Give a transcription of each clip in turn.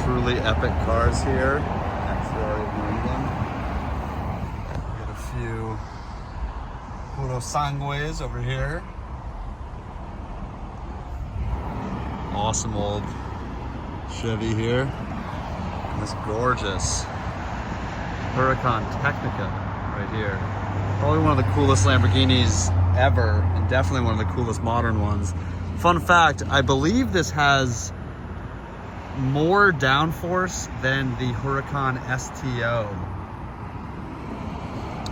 truly epic cars here at Ferrari of New England. Got a few Purosangues over here. Awesome old Chevy here. And this gorgeous Huracan Technica right here. Probably one of the coolest Lamborghinis ever, and definitely one of the coolest modern ones. Fun fact, I believe this has more downforce than the Huracan STO,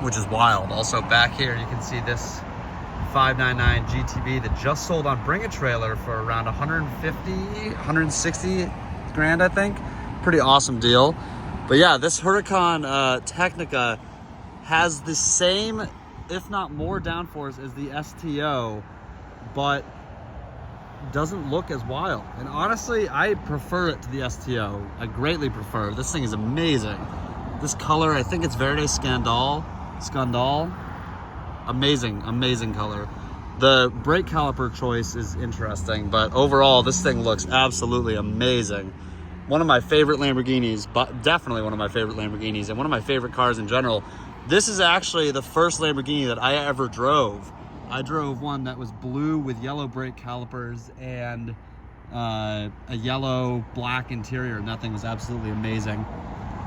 which is wild. Also back here you can see this 599 GTB that just sold on Bring a Trailer for around 160 grand, I think. Pretty awesome deal. But yeah, this Huracan Technica has the same, if not more downforce as the STO, but doesn't look as wild. And honestly, I prefer it to the STO. I greatly prefer. This thing is amazing. This color, I think it's Verde Scandal. Amazing, amazing color. The brake caliper choice is interesting, but overall, this thing looks absolutely amazing. One of my favorite Lamborghinis, but definitely one of my favorite Lamborghinis, and one of my favorite cars in general. This is actually the first Lamborghini that I ever drove. I drove one that was blue with yellow brake calipers and a yellow black interior, and that thing was absolutely amazing.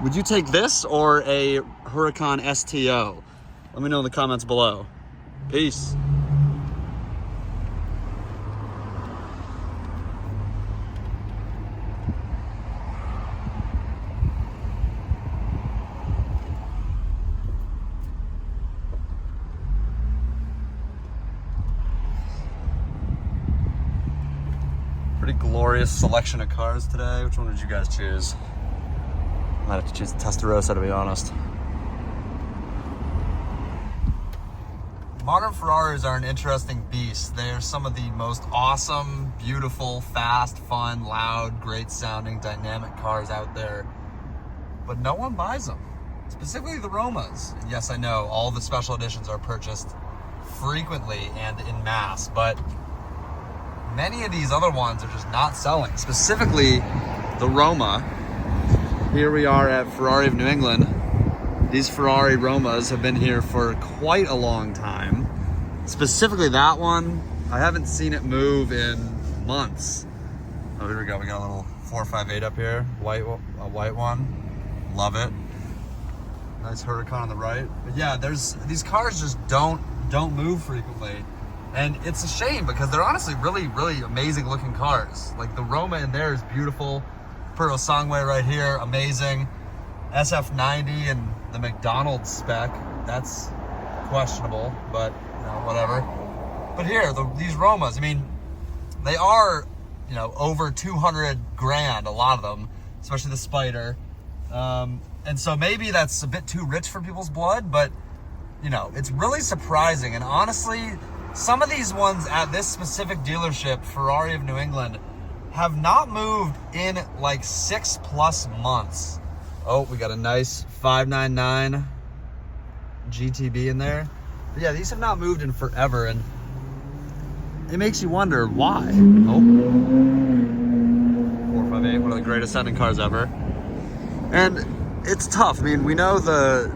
Would you take this or a Huracan STO? Let me know in the comments below. Peace. Pretty glorious selection of cars today. Which one did you guys choose? Might have to choose Testarossa, to be honest. Modern Ferraris are an interesting beast. They are some of the most awesome, beautiful, fast, fun, loud, great sounding, dynamic cars out there. But no one buys them. Specifically the Romas. And yes, I know all the special editions are purchased frequently and in mass, but many of these other ones are just not selling. Specifically the Roma. Here we are at Ferrari of New England. These Ferrari Romas have been here for quite a long time. Specifically that one, I haven't seen it move in months. Oh, here we go. We got a little 458 up here, a white one. Love it. Nice Huracan on the right. But yeah, these cars just don't move frequently. And it's a shame because they're honestly really, really amazing looking cars. Like the Roma in there is beautiful. Purosangue right here, amazing. SF90 and the McDonald spec, that's questionable, but you know, whatever. But here, these Romas, I mean, they are, you know, over 200 grand, a lot of them, especially the Spider. And so maybe that's a bit too rich for people's blood, but you know, it's really surprising. And honestly, some of these ones at this specific dealership, Ferrari of New England, have not moved in like 6+ months. Oh, we got a nice 599 GTB in there. But yeah, these have not moved in forever, and it makes you wonder why. Oh, 458, one of the greatest sounding cars ever. And it's tough. I mean, we know the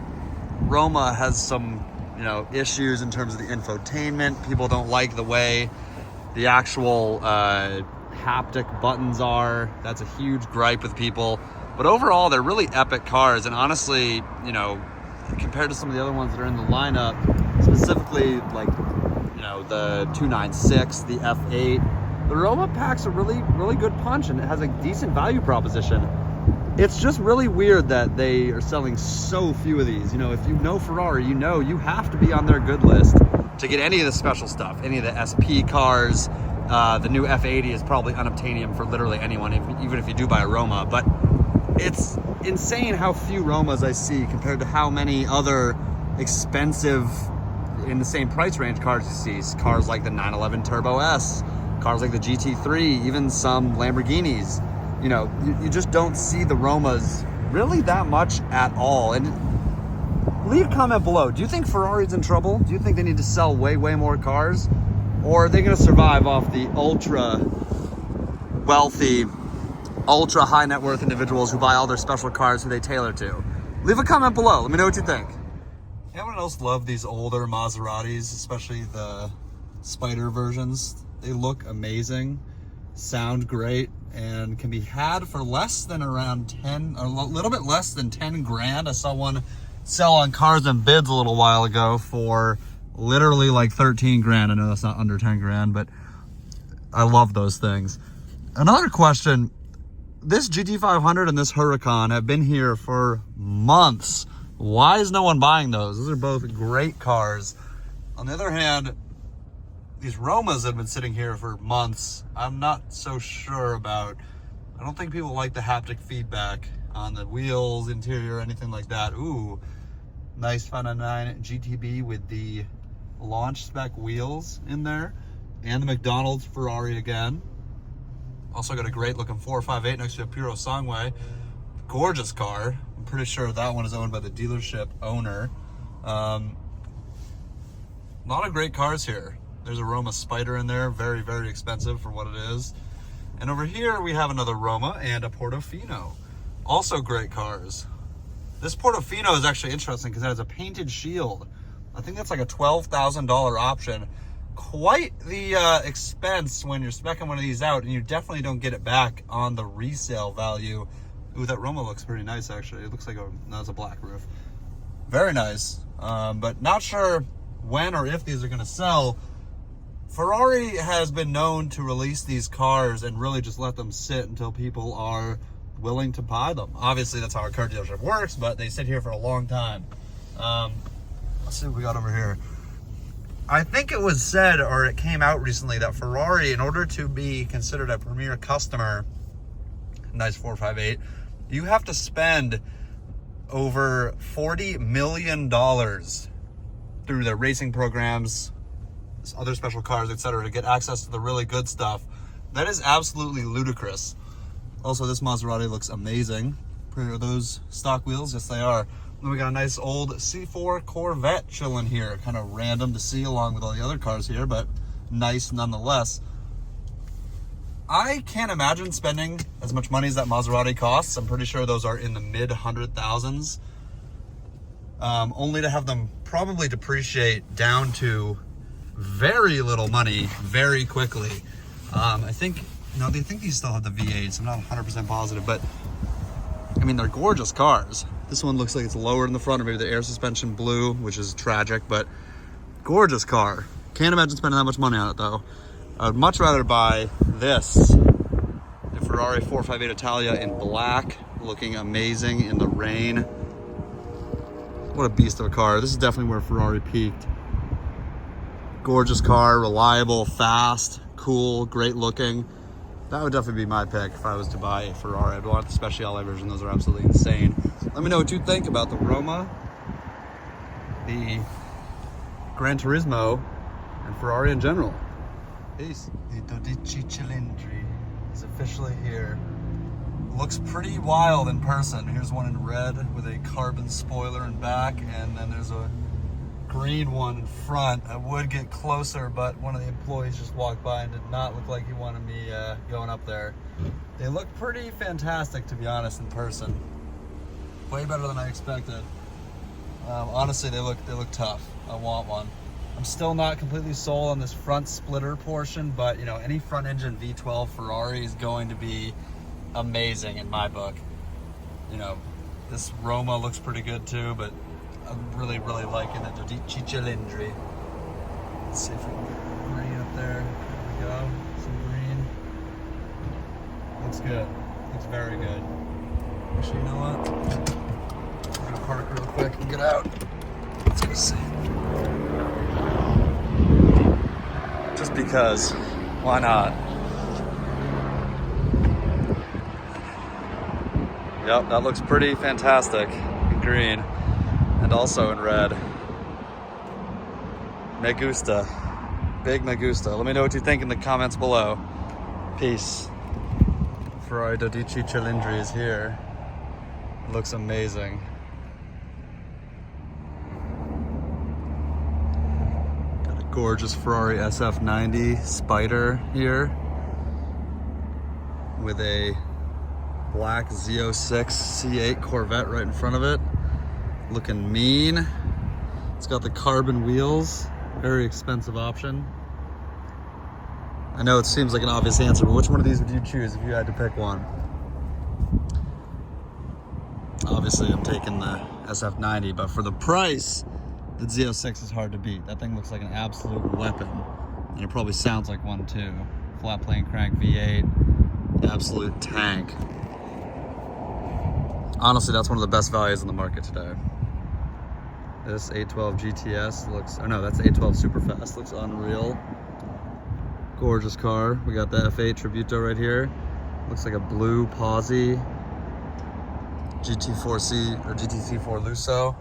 Roma has some, you know, issues in terms of the infotainment. People don't like the way the actual haptic buttons are. That's a huge gripe with people. But overall, they're really epic cars. And honestly, you know, compared to some of the other ones that are in the lineup, specifically like, you know, the 296, the F8, the Roma packs a really, really good punch, and it has a decent value proposition. It's just really weird that they are selling so few of these. You know, if you know Ferrari, you know you have to be on their good list to get any of the special stuff, any of the SP cars. The new F80 is probably unobtainium for literally anyone, even if you do buy a Roma. But it's insane how few Romas I see compared to how many other expensive, in the same price range, cars you see. Cars like the 911 Turbo S, cars like the GT3, even some Lamborghinis. You know, you just don't see the Romas really that much at all. And leave a comment below. Do you think Ferrari's in trouble? Do you think they need to sell way, way more cars? Or are they going to survive off the ultra wealthy ultra high net worth individuals who buy all their special cars who they tailor to. Leave a comment below. Let me know what you think. Anyone else love these older Maseratis, especially the Spider versions? They look amazing, sound great, and can be had for less than around 10, or a little bit less than 10 grand. I saw one sell on Cars and Bids a little while ago for literally like 13 grand. I know that's not under 10 grand, but I love those things. Another question, this GT500 and this Huracan have been here for months. Why is no one buying those? Those are both great cars. On the other hand, these Romas have been sitting here for months. I'm not so sure about. I don't think people like the haptic feedback on the wheels, interior, anything like that. Ooh, nice 599 GTB with the launch spec wheels in there, and the McDonald's Ferrari again. Also got a great looking 458 next to a Purosangue. Gorgeous car. I'm pretty sure that one is owned by the dealership owner. A lot of great cars here. There's a Roma Spider in there, very, very expensive for what it is. And over here we have another Roma and a Portofino. Also great cars. This Portofino is actually interesting because it has a painted shield. I think that's like a $12,000 option. Quite the expense when you're speccing one of these out, and you definitely don't get it back on the resale value. Ooh, that Roma looks pretty nice actually. It looks like that's a black roof. Very nice, but not sure when or if these are gonna sell. Ferrari has been known to release these cars and really just let them sit until people are willing to buy them. Obviously that's how a car dealership works, but they sit here for a long time. Let's see what we got over here. I think it was said, or it came out recently, that Ferrari, in order to be considered a premier customer, nice 458, you have to spend over $40 million through their racing programs, other special cars, etc., to get access to the really good stuff. That is absolutely ludicrous. Also, this Maserati looks amazing. Are those stock wheels? Yes, they are. Then we got a nice old C4 Corvette chilling here. Kind of random to see along with all the other cars here, but nice nonetheless. I can't imagine spending as much money as that Maserati costs. I'm pretty sure those are in the mid 100,000s. Only to have them probably depreciate down to very little money very quickly. I think, they think these still have the V8s. I'm not 100% positive, but I mean, they're gorgeous cars. This one looks like it's lower in the front, or maybe the air suspension blew, which is tragic, but gorgeous car. Can't imagine spending that much money on it though. I would much rather buy this, the Ferrari 458 Italia in black, looking amazing in the rain. What a beast of a car. This is definitely where Ferrari peaked. Gorgeous car, reliable, fast, cool, great looking. That would definitely be my pick if I was to buy a Ferrari. I'd want the Speciale version. Those are absolutely insane. Let me know what you think about the Roma, the Gran Turismo, and Ferrari in general. Peace. The 12Cilindri is officially here. Looks pretty wild in person. Here's one in red with a carbon spoiler in back, and then there's a green one in front. I would get closer, but one of the employees just walked by and did not look like he wanted me going up there. They look pretty fantastic, to be honest, in person. Way better than I expected. Honestly, they look tough. I want one. I'm still not completely sold on this front splitter portion, but any front engine V12 Ferrari is going to be amazing in my book. This Roma looks pretty good too, but I'm really liking the 12Cilindri. Let's see if we can get green up there. There we go. Some green. Looks good. Looks very good. Actually, you know what? I'm gonna park real quick and get out. Let's go see. Just because. Why not? Yep, that looks pretty fantastic in green. And also in red. Me gusta. Big me gusta. Let me know what you think in the comments below. Peace. Ferrari 12Cilindri is here. Looks amazing. Got a gorgeous Ferrari SF90 Spider here with a Black Z06 C8 Corvette right in front of it. Looking mean. It's got the carbon wheels. Very expensive option. I know it seems like an obvious answer, but which one of these would you choose if you had to pick one? Obviously, I'm taking the SF90, but for the price, the Z06 is hard to beat. That thing looks like an absolute weapon, and it probably sounds like one too. Flat plane crank V8, absolute tank. Honestly, that's one of the best values in the market today. This 812 GTS looks, oh no, that's 812 Superfast, looks unreal. Gorgeous car. We got the F8 Tributo right here. Looks like a blue Posi GT4C or GT4 Lusso.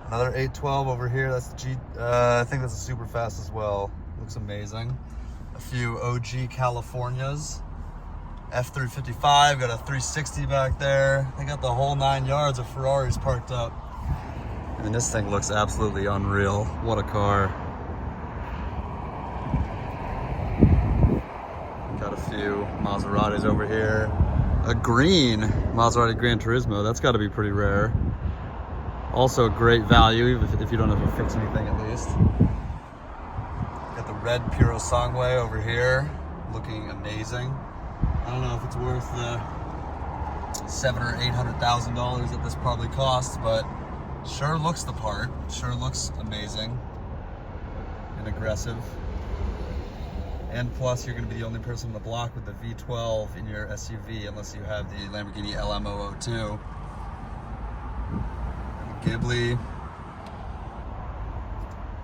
Another 812 over here. That's the I think that's a Superfast as well. Looks amazing. A few OG Californias. F355, got a 360 back there. They got the whole 9 yards of Ferraris parked up. I mean, this thing looks absolutely unreal. What a car. Got a few Maseratis over here. A green Maserati Gran Turismo. That's got to be pretty rare. Also a great value, even if you don't have to fix anything at least. Got the red Purosangue over here, looking amazing. I don't know if it's worth the $700,000 or $800,000 that this probably costs, but sure looks the part. Sure looks amazing and aggressive. And plus, you're going to be the only person on the block with the V12 in your SUV, unless you have the Lamborghini LM002. Ghibli.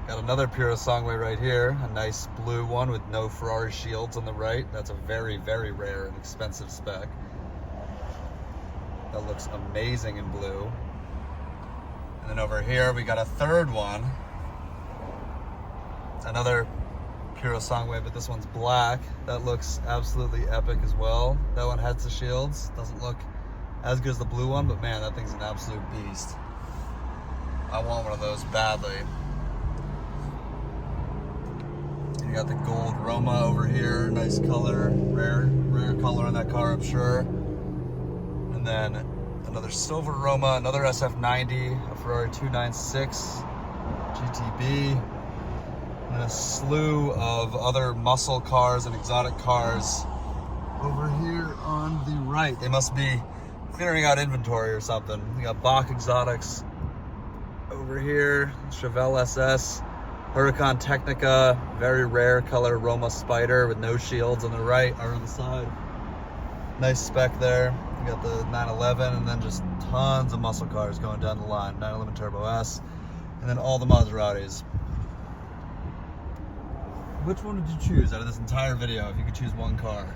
Got another Purosangue right here, a nice blue one with no Ferrari shields on the right. That's a very, very rare and expensive spec. That looks amazing in blue. And then over here we got a third one. Another Purosangue, but this one's black. That looks absolutely epic as well. That one has the shields. Doesn't look as good as the blue one, but man, that thing's an absolute beast. I want one of those badly. You got the gold Roma over here, nice color, rare color in that car, I'm sure. And then another silver Roma, another SF90, a Ferrari 296 GTB, and a slew of other muscle cars and exotic cars over here on the right. They must be clearing out inventory or something. We got Bach Exotics over here, Chevelle SS, Huracan Technica, very rare color Roma Spider with no shields on the right or on the side. Nice spec there. We got the 911 and then just tons of muscle cars going down the line. 911 Turbo S, and then all the Maseratis. Which one would you choose out of this entire video if you could choose one car?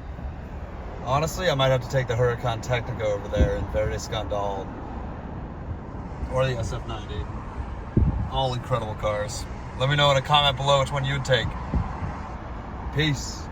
Honestly, I might have to take the Huracan Technica over there in Verde Scandal. Or the SF90. All incredible cars. Let me know in a comment below which one you would take. Peace.